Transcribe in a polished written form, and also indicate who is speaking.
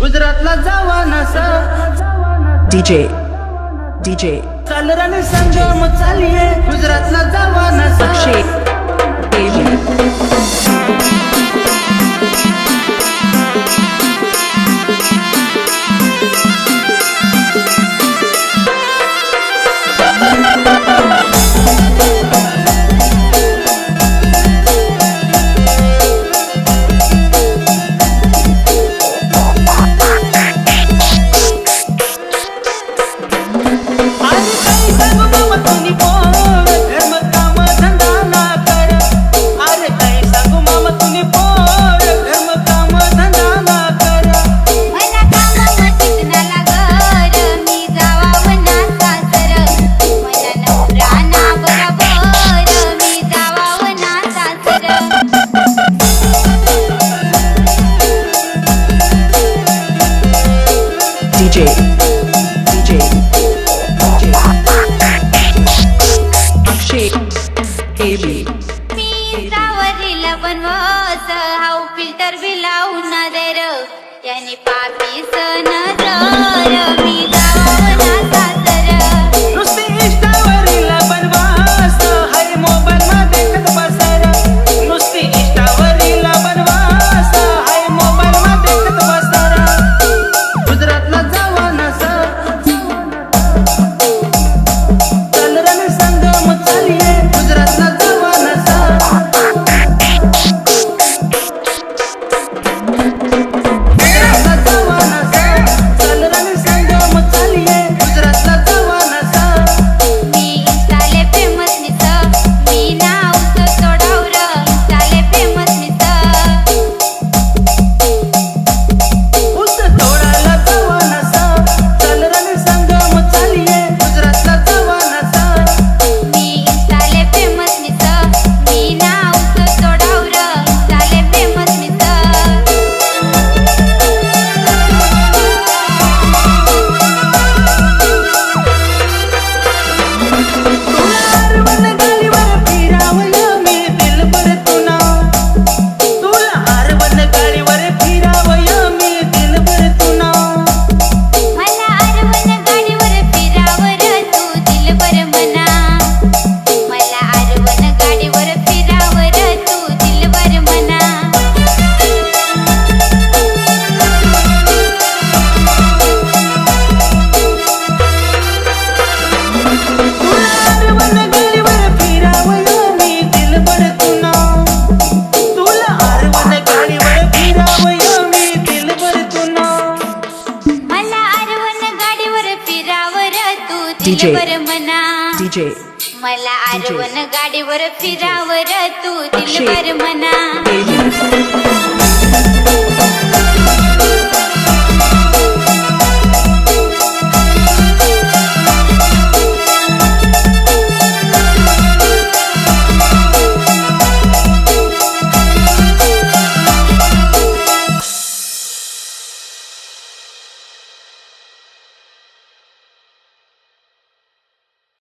Speaker 1: गुजरातला जावा नसा
Speaker 2: DJ
Speaker 1: चालराने संगम चालिये गुजरातला जावा नसा
Speaker 2: Akshay baby DJ Akshay baby
Speaker 3: मी सावरीला बनवस हाऊ फिल्टर बी लावून दे र याने पापी सन जर मी गावावना सासर
Speaker 1: नुसती इंस्टावरीला बनवास हाय मोबाईल मध्ये देखत बसर नुसती इंस्टावरीला बनवास हाय मोबाईल मध्ये देखत बसर गुजरातला जावा नसा चालराने संगम चालिये गुजरातला जावा नसा गुजरातला जावा नसा चालराने संगम चालिये गुजरातला जावा नसा
Speaker 3: मी इंस्टाले फेमस निस मी नाव सोडावर इंस्टाले फेमस निस
Speaker 1: उस तोडाला जावा नसा चालराने संगम चालिये गुजरातला जावा नसा
Speaker 3: मी इंस्टाले फेमस निस मी नाव सोडावर इंस्टाले फेमस निस
Speaker 1: तुला आरवण गाडीवर फिरावं मी दिलबर तुना तुला आरवण गाडीवर फिरावं मी दिलबर तुना
Speaker 3: मला आरवण गाडीवर फिरावर तू दिलबर मना मला आरवण गाडीवर फिरावर तू दिलबर मना
Speaker 1: तुला आरवण गाडीवर फिरावं मी दिलबर तुना तुला आरवण गाडीवर फिरावं मी दिलबर तुना
Speaker 3: मला आरवण गाडीवर फिरावर तू
Speaker 2: DJ.
Speaker 3: दिलबर मना
Speaker 2: DJ
Speaker 3: मला आरवण गाडीवर फिरावर तू
Speaker 2: अक्षय.
Speaker 3: दिलबर मना
Speaker 2: baby